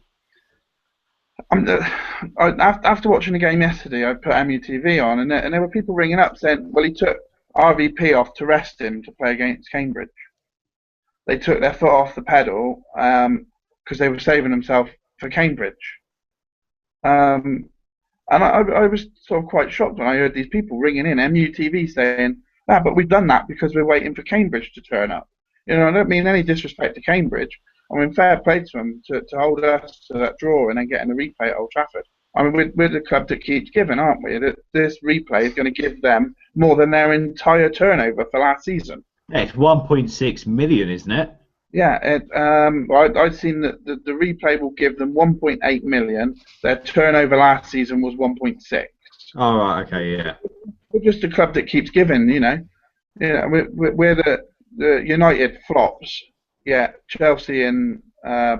watching the game yesterday, I put MUTV on, and there were people ringing up saying, well, he took RVP off to rest him to play against Cambridge. They took their foot off the pedal because they were saving themselves for Cambridge. And I was sort of quite shocked when I heard these people ringing in, MUTV, saying, but we've done that because we're waiting for Cambridge to turn up. I don't mean any disrespect to Cambridge. I mean, fair play to them to hold us to that draw and then getting the replay at Old Trafford. I mean, we're the club that keeps giving, aren't we? This replay is going to give them more than their entire turnover for last season. Yeah, it's 1.6 million, isn't it? Yeah, I'd seen that the replay will give them 1.8 million. Their turnover last season was 1.6. Oh, right, okay, yeah. We're just a club that keeps giving, we're the United flops. Yeah, Chelsea and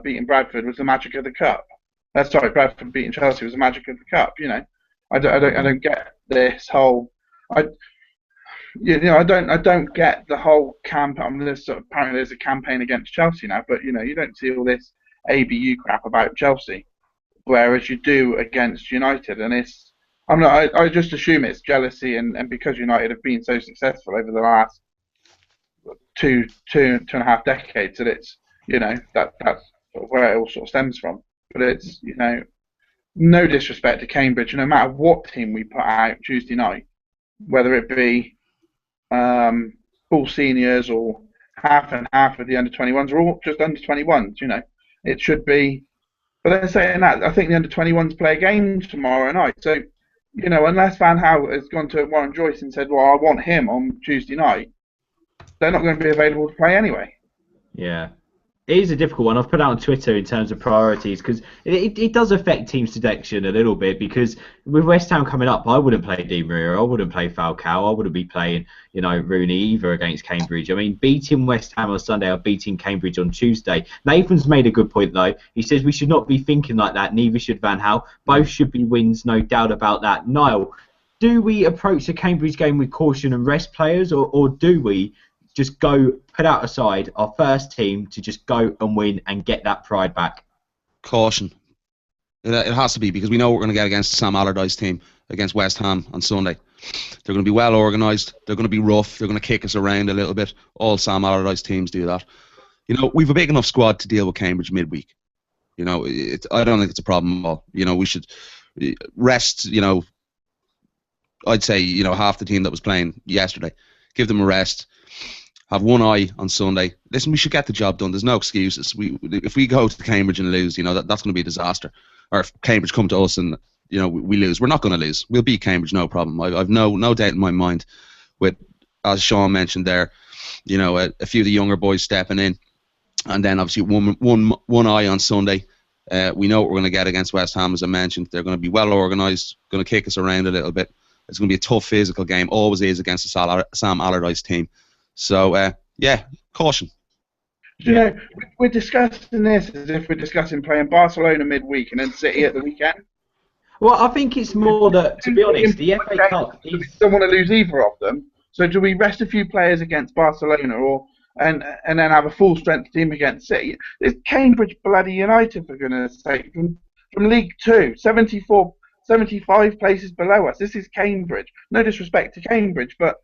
beating Bradford was the magic of the cup. Sorry, Bradford beating Chelsea was the magic of the cup. I don't get this whole. I don't get the whole campaign. I mean, apparently there's a campaign against Chelsea now, but you don't see all this ABU crap about Chelsea, whereas you do against United, and I just assume it's jealousy, and because United have been so successful over the last two and a half decades, that it's that's sort of where it all sort of stems from. But it's no disrespect to Cambridge, no matter what team we put out Tuesday night, whether it be full seniors or half and half of the under-21s, or all just under-21s, it should be. But they're saying that I think the under-21s play a game tomorrow night, so unless Van Gaal has gone to Warren Joyce and said, well, I want him on Tuesday night, they're not going to be available to play anyway. Yeah. It is a difficult one. I've put out on Twitter in terms of priorities because it does affect team selection a little bit, because with West Ham coming up, I wouldn't play Di Maria, I wouldn't play Falcao, I wouldn't be playing, Rooney either against Cambridge. I mean, beating West Ham on Sunday or beating Cambridge on Tuesday. Nathan's made a good point though. He says we should not be thinking like that, neither should Van Gaal. Both should be wins, no doubt about that. Niall, do we approach the Cambridge game with caution and rest players, or do we just put out aside our first team to just go and win and get that pride back? Caution. It has to be, because we know what we're going to get against Sam Allardyce team against West Ham on Sunday. They're going to be well organised. They're going to be rough. They're going to kick us around a little bit. All Sam Allardyce teams do that. We've a big enough squad to deal with Cambridge midweek. I don't think it's a problem at all. We should rest, I'd say, half the team that was playing yesterday. Give them a rest. Have one eye on Sunday. Listen, we should get the job done. There's no excuses. If we go to Cambridge and lose, that's going to be a disaster. Or if Cambridge come to us and we lose, we're not going to lose. We'll beat Cambridge, no problem. I've no doubt in my mind. With, as Shaun mentioned there, a few of the younger boys stepping in, and then obviously one eye on Sunday. We know what we're going to get against West Ham, as I mentioned. They're going to be well organised, going to kick us around a little bit. It's going to be a tough physical game. Always is against the Sam Allardyce team. So, caution. We're discussing this as if we're discussing playing Barcelona midweek and then City at the weekend. Well, I think it's more that, to be honest, the FA Cup We don't want to lose either of them. So do we rest a few players against Barcelona, or and then have a full strength team against City. It's Cambridge bloody United, for goodness sake, from League Two, 75 places below us. This is Cambridge. No disrespect to Cambridge, but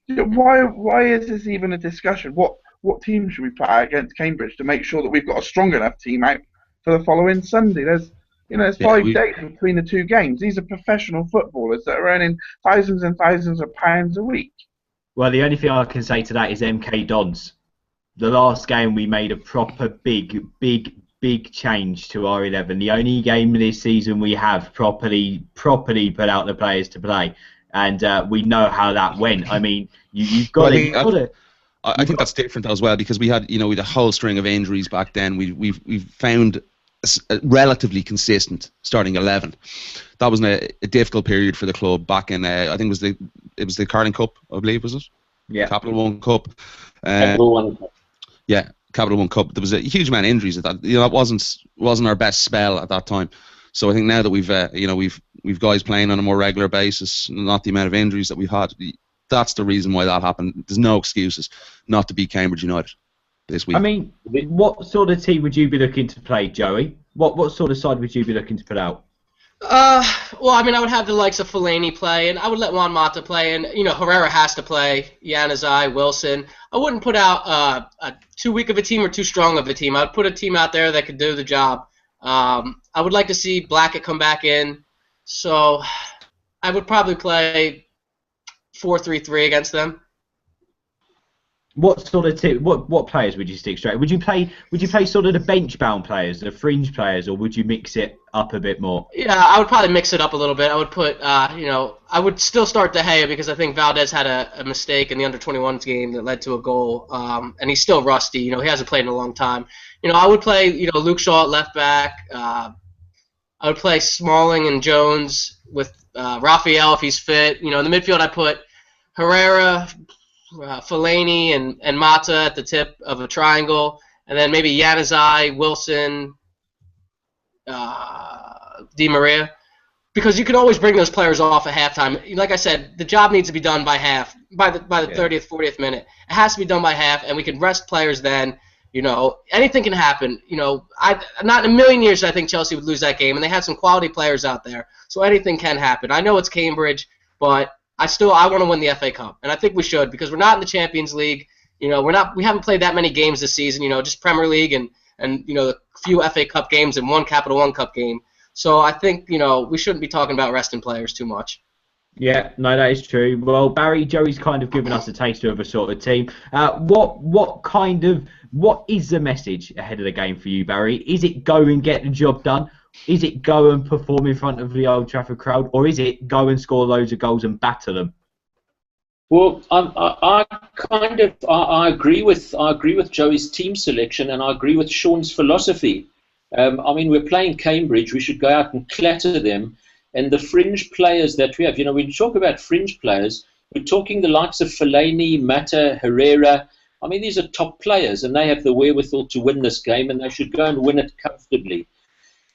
why is this even a discussion? What team should we play against Cambridge to make sure that we've got a strong enough team out for the following Sunday? There's 5 days between the two games. These are professional footballers that are earning thousands and thousands of pounds a week. Well, the only thing I can say to that is MK Dons. The last game we made a proper big change to our 11. The only game this season we have properly put out the players to play, and we know how that went. I mean, you've got to. I think that's different as well, because we had a whole string of injuries back then. We've found a relatively consistent starting 11. That was a difficult period for the club back in I think it was the Carling Cup, I believe, was it? Yeah. Capital One Cup. Capital One Cup. Yeah, Capital One Cup. There was a huge amount of injuries at that. That wasn't our best spell at that time. So I think now that we've guys playing on a more regular basis, not the amount of injuries that we've had, that's the reason why that happened. There's no excuses not to beat Cambridge United this week. I mean, what sort of team would you be looking to play, Joey? What sort of side would you be looking to put out? Well, I mean, I would have the likes of Fellaini play, and I would let Juan Mata play, and Herrera has to play. Januzaj, Wilson. I wouldn't put out too weak of a team or too strong of a team. I would put a team out there that could do the job. I would like to see Blackett come back in, so I would probably play 4-3-3 against them. What sort of team? What players would you stick straight? Would you play sort of the bench bound players, the fringe players, or would you mix it up a bit more? Yeah, I would probably mix it up a little bit. I would put I would still start De Gea, because I think Valdez had a mistake in the under-21s game that led to a goal, and he's still rusty. He hasn't played in a long time. I would play Luke Shaw at left back. I would play Smalling and Jones with Raphael if he's fit. In the midfield I put Herrera, Fellaini and Mata at the tip of a triangle, and then maybe Januzaj, Wilson, Di Maria, because you can always bring those players off at halftime. Like I said, the job needs to be done by the 30th, 40th minute. It has to be done by half, and we can rest players then. Anything can happen. Not in a million years I think Chelsea would lose that game, and they had some quality players out there, so anything can happen. I know it's Cambridge, but I want to win the FA Cup, and I think we should, because we're not in the Champions League. We haven't played that many games this season. Just Premier League and the few FA Cup games and one Capital One Cup game. So I think we shouldn't be talking about resting players too much. Yeah, no, that is true. Well, Barry, Joey's kind of given us a taster of a sort of team. What is the message ahead of the game for you, Barry? Is it go and get the job done? Is it go and perform in front of the Old Trafford crowd, or is it go and score loads of goals and batter them? Well, I agree with Joey's team selection, and I agree with Shaun's philosophy. We're playing Cambridge. We should go out and clatter them. And the fringe players that we have, when you talk about fringe players, we're talking the likes of Fellaini, Mata, Herrera. These are top players, and they have the wherewithal to win this game, and they should go and win it comfortably.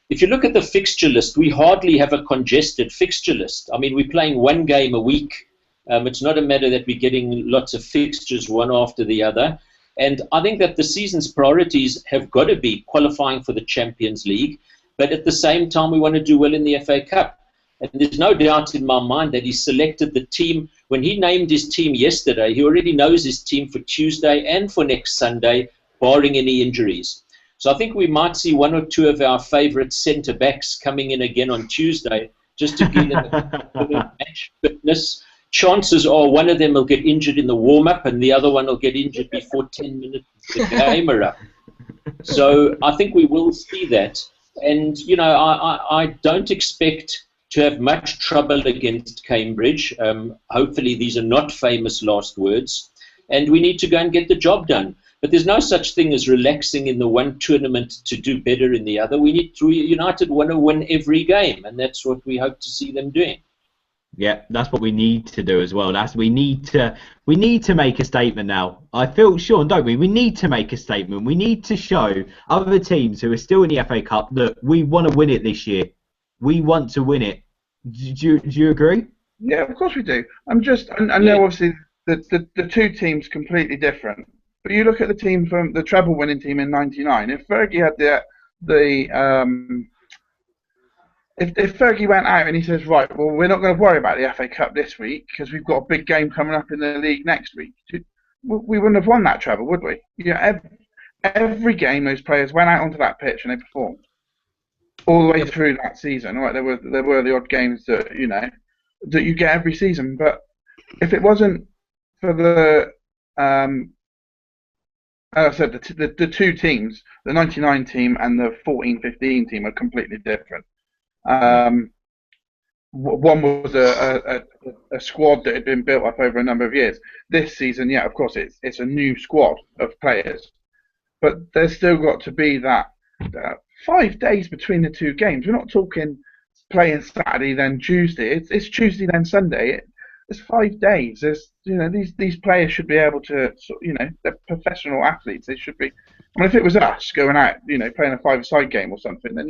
If you look at the fixture list, we hardly have a congested fixture list. We're playing one game a week. It's not a matter that we're getting lots of fixtures one after the other. And I think that the season's priorities have got to be qualifying for the Champions League, but at the same time we want to do well in the FA Cup. And there's no doubt in my mind that he selected the team. When he named his team yesterday, he already knows his team for Tuesday and for next Sunday, barring any injuries. So I think we might see one or two of our favourite centre-backs coming in again on Tuesday, just to give them a match fitness. Chances are one of them will get injured in the warm-up and the other one will get injured before 10 minutes of the game are up. So I think we will see that. And, I don't expect to have much trouble against Cambridge. Hopefully these are not famous last words. And we need to go and get the job done. But there's no such thing as relaxing in the one tournament to do better in the other. United want to win every game, and that's what we hope to see them doing. Yeah, that's what we need to do as well. We need to make a statement now. I feel, Shaun, don't we? We need to make a statement. We need to show other teams who are still in the FA Cup that we want to win it this year. We want to win it. Do you agree? Yeah, of course we do. I know obviously the two teams completely different But you look at the team from the treble-winning team in '99. If Fergie had if Fergie went out and he says, right, well, we're not going to worry about the FA Cup this week because we've got a big game coming up in the league next week, we wouldn't have won that treble, would we? Every game those players went out onto that pitch and they performed all the way through that season. Right, there were the odd games that you get every season, but if it wasn't for the as I said, the two teams, the '99 team and the 14-15 team, are completely different. One was a squad that had been built up over a number of years. This season, yeah, of course, it's a new squad of players, but there's still got to be that 5 days between the two games. We're not talking playing Saturday then Tuesday. It's Tuesday then Sunday. It's 5 days. There's these players should be able to they're professional athletes. They should be. I mean, if it was us going out playing a five-a-side game or something, then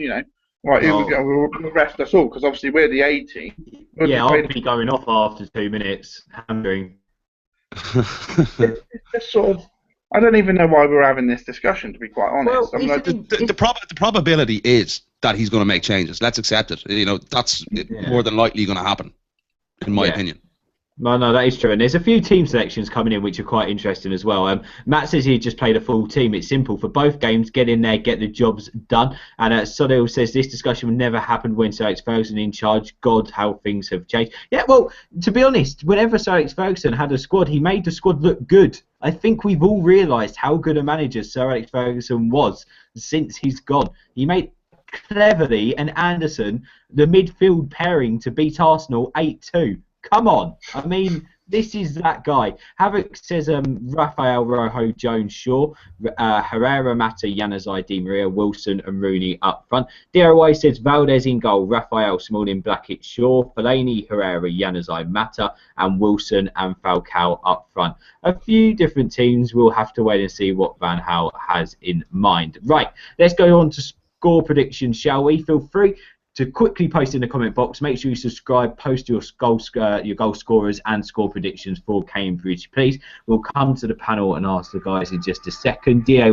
right, here we go. We'll rest us all because obviously we're the A team. I'll be going off after 2 minutes, hammering. It's just sort of. I don't even know why we're having this discussion, to be quite honest. Well, the probability is that he's going to make changes. Let's accept it. That's more than likely going to happen, in my opinion. No, that is true. And there's a few team selections coming in which are quite interesting as well. Matt says he just played a full team. It's simple. For both games, get in there, get the jobs done. And Sodil says this discussion would never happen when Sir Alex Ferguson in charge. God, how things have changed. Yeah, well, to be honest, whenever Sir Alex Ferguson had a squad, he made the squad look good. I think we've all realised how good a manager Sir Alex Ferguson was since he's gone. He made Cleverley and Anderson the midfield pairing to beat Arsenal 8-2. Come on. I mean, this is that guy. Havoc says Rafael, Rojo, Jones, Shaw, Herrera, Mata, Januzaj, Di Maria, Wilson and Rooney up front. DOY says Valdez in goal, Rafael, Smalling, Blackett, Shaw, Fellaini, Herrera, Januzaj, Mata and Wilson and Falcao up front. A few different teams. We'll have to wait and see what Van Gaal has in mind. Right, let's go on to score predictions, shall we? Feel free to quickly post in the comment box. Make sure you subscribe, post your goal scorers and score predictions for Cambridge, please. We'll come to the panel and ask the guys in just a second. DAY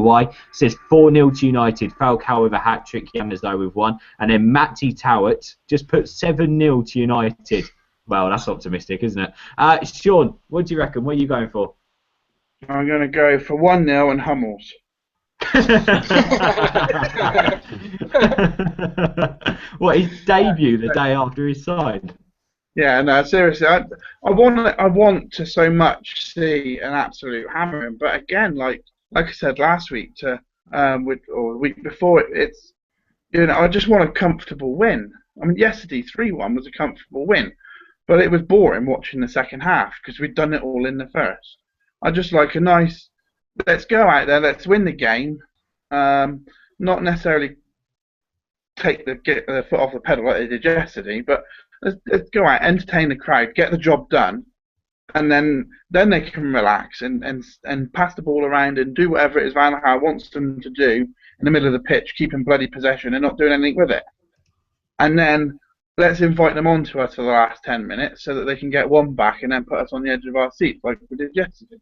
says 4-0 to United. Falcao with a hat-trick, Januzaj with one. And then Matty Towett just put 7-0 to United. Well, that's optimistic, isn't it? Shaun, what do you reckon? What are you going for? I'm going to go for 1-0 and Hummels. What, his debut the day after he signed? Yeah, no, seriously, I want to so much see an absolute hammering, but again, like I said last week or the week before, it's I just want a comfortable win. I mean, yesterday 3-1 was a comfortable win, but it was boring watching the second half because we'd done it all in the first. I just like a nice. Let's go out there, let's win the game, not necessarily get the foot off the pedal like they did yesterday, but let's go out, entertain the crowd, get the job done, and then they can relax and pass the ball around and do whatever it is Van Gaal wants them to do in the middle of the pitch, keeping bloody possession and not doing anything with it. And then let's invite them on to us for the last 10 minutes so that they can get one back and then put us on the edge of our seats like we did yesterday.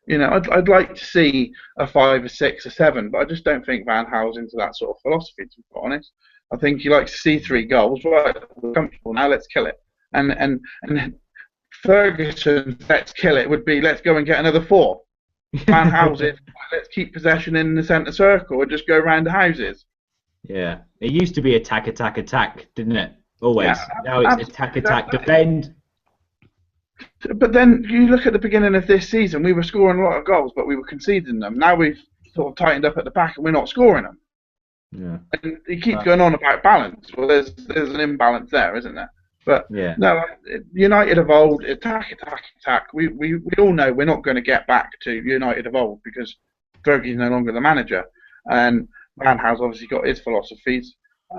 I'd like to see a 5, a 6, a 7, but I just don't think Van Gaal's into that sort of philosophy, to be honest. I think he likes to see 3 goals. Right, we're comfortable now, let's kill it. And Ferguson's let's kill it would be let's go and get another 4. Van Gaal's let's keep possession in the centre circle and just go around the houses. Yeah, it used to be attack, attack, attack, didn't it? Always. Yeah, now it's attack, attack, defend. But then you look at the beginning of this season, we were scoring a lot of goals, but we were conceding them. Now we've sort of tightened up at the back and we're not scoring them. Yeah. And he keeps going on about balance. Well, there's an imbalance there, isn't there? But no, United of old, attack, attack, attack. We all know we're not going to get back to United of old because Fergie's no longer the manager, and Van Gaal's obviously got his philosophies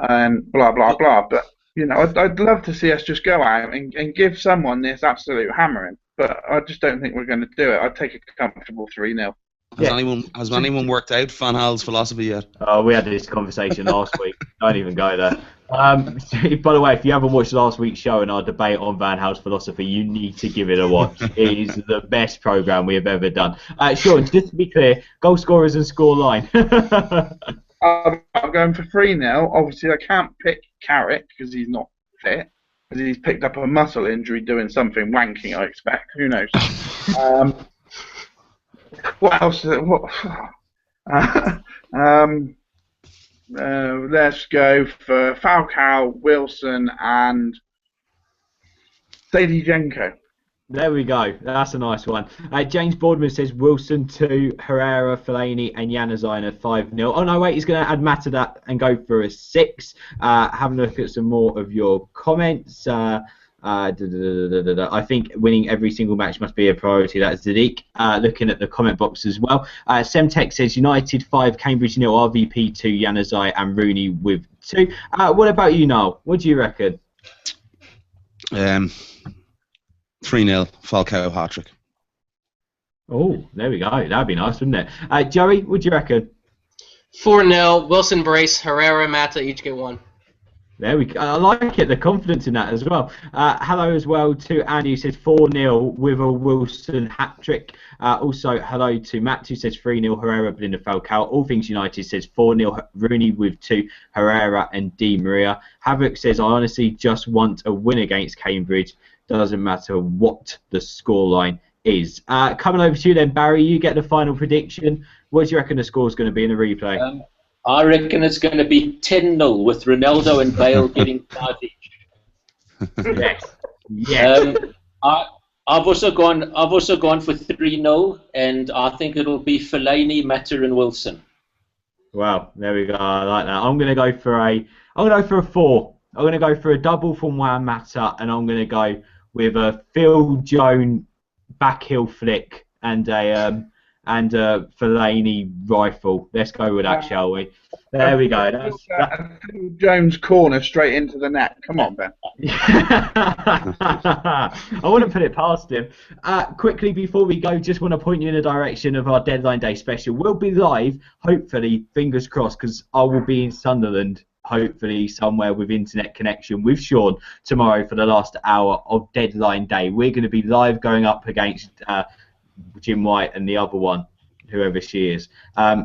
and blah blah blah. But I'd love to see us just go out and give someone this absolute hammering, but I just don't think we're going to do it. I'd take a comfortable 3-0. Has anyone worked out Van Gaal's philosophy yet? Oh, we had this conversation last week. Don't even go there. By the way, if you haven't watched last week's show and our debate on Van Hal's philosophy, you need to give it a watch. It is the best programme we have ever done. Shaun, just to be clear, goal scorers and score line. I'm going for 3-0. Obviously, I can't pick Carrick because he's not fit. Because he's picked up a muscle injury doing something wanking, I expect. Who knows? What else? Let's go for Falcao, Wilson, and Sadijenko. There we go. That's a nice one. James Boardman says Wilson 2, Herrera, Fellaini, and Januzaj 5-0. Oh no, wait, he's going to add Matt to that and go for a 6. Having a look at some more of your comments. I think winning every single match must be a priority. That's Zadik. Looking at the comment box as well. Semtech says United 5, Cambridge 0, RVP 2, Januzaj and Rooney with 2. What about you, Niall? What do you reckon? 3-0, Falcao hat-trick. Oh, there we go. That'd be nice, wouldn't it? Joey, what do you reckon? 4-0, Wilson, Brace, Herrera, Mata each get 1. There we go. I like it, the confidence in that as well. Hello as well to Andy, who says 4-0 with a Wilson hat-trick. Also, hello to Matt, who says 3-0 Herrera, Belinda Falcao. All Things United says 4-0 Rooney with 2, Herrera and Di Maria. Havoc says, I honestly just want a win against Cambridge. Doesn't matter what the scoreline is. Coming over to you then, Barry, you get the final prediction. What do you reckon the score's going to be in the replay? I reckon it's going to be 10-0 with Ronaldo and Bale getting 5 each. Yes. Yes. I've also gone for 3-0, and I think it'll be Fellaini, Mata, and Wilson. Wow, there we go. I like that. I'm going to go for a 4. I'm going to go for a double from Juan Mata, and I'm going to go with a Phil Jones backheel flick and a Fellaini rifle. Let's go with that, shall we? There we go. Phil Jones corner straight into the net. Come on, Ben. I wouldn't put it past him. Quickly before we go, just want to point you in the direction of our deadline day special. We'll be live, hopefully, fingers crossed, because I will be in Sunderland. Hopefully somewhere with internet connection with Shaun tomorrow for the last hour of deadline day. We're going to be live going up against Jim White and the other one, whoever she is.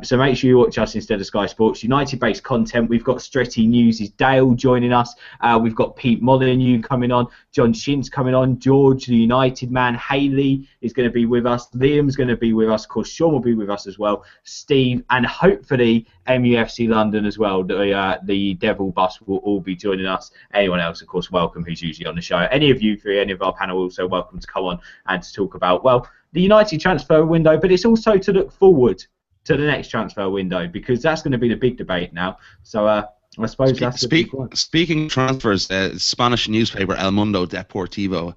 So make sure you watch us instead of Sky Sports. United-based content. We've got Stretty News' Dale joining us. We've got Pete Molyneux coming on. John Shint's coming on. George, the United man. Hayley is going to be with us. Liam's going to be with us. Of course, Shaun will be with us as well. Steve, and hopefully MUFC London as well. The Devil Bus will all be joining us. Anyone else, of course, welcome, who's usually on the show. Any of you three, any of our panel, also welcome to come on and to talk about, well, the United transfer window, but it's also to look forward to the next transfer window, because that's going to be the big debate now. So I suppose that's the big one. Speaking of transfers, Spanish newspaper El Mundo Deportivo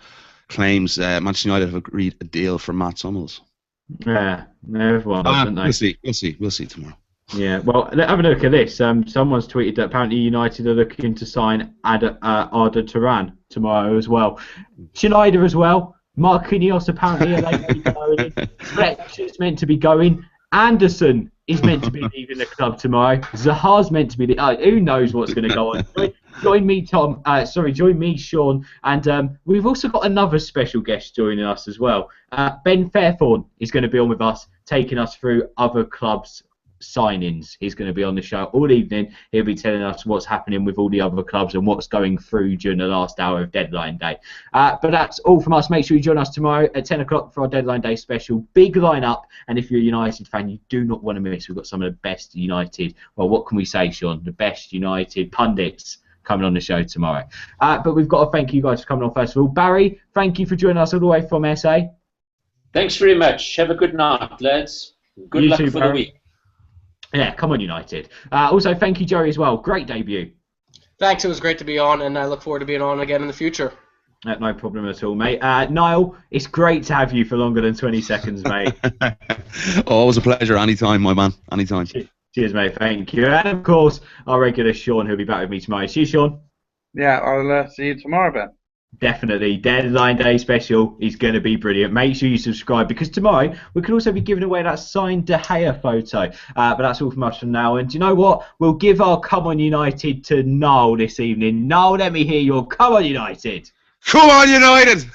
claims Manchester United have agreed a deal for Matt Hummels. Yeah, everyone does, don't they? We'll see tomorrow. Yeah, well, have a look at this. Someone's tweeted that apparently United are looking to sign Arda Turan tomorrow as well. Schneider as well. Marquinhos apparently are going. Fletch is meant to be going. Anderson is meant to be leaving the club tomorrow. Zaha's meant to be. Who knows what's going to go on? Join me, Tom. Join me, Shaun, and we've also got another special guest joining us as well. Ben Fairthorne is going to be on with us, taking us through other clubs' signings. He's going to be on the show all evening. He'll be telling us what's happening with all the other clubs and what's going through during the last hour of deadline day. But that's all from us. Make sure you join us tomorrow at 10 o'clock for our deadline day special. Big lineup, and if you're a United fan, you do not want to miss. We've got some of the best United, well, what can we say, Shaun? The best United pundits coming on the show tomorrow. But we've got to thank you guys for coming on first of all. Barry, thank you for joining us all the way from SA. Thanks very much. Have a good night, lads. Good luck for the week. Yeah, come on, United. Also, thank you, Joey, as well. Great debut. Thanks, it was great to be on, and I look forward to being on again in the future. No problem at all, mate. Niall, it's great to have you for longer than 20 seconds, mate. Always a pleasure. Anytime, my man. Anytime. Cheers, mate. Thank you. And, of course, our regular Shaun, who'll be back with me tomorrow. See you, Shaun. Yeah, I'll see you tomorrow, Ben. Definitely. Deadline Day special is going to be brilliant. Make sure you subscribe because tomorrow we could also be giving away that signed De Gea photo. But that's all from us from now. And do you know what? We'll give our Come On United to Niall this evening. Niall, let me hear your Come On United. Come on, United!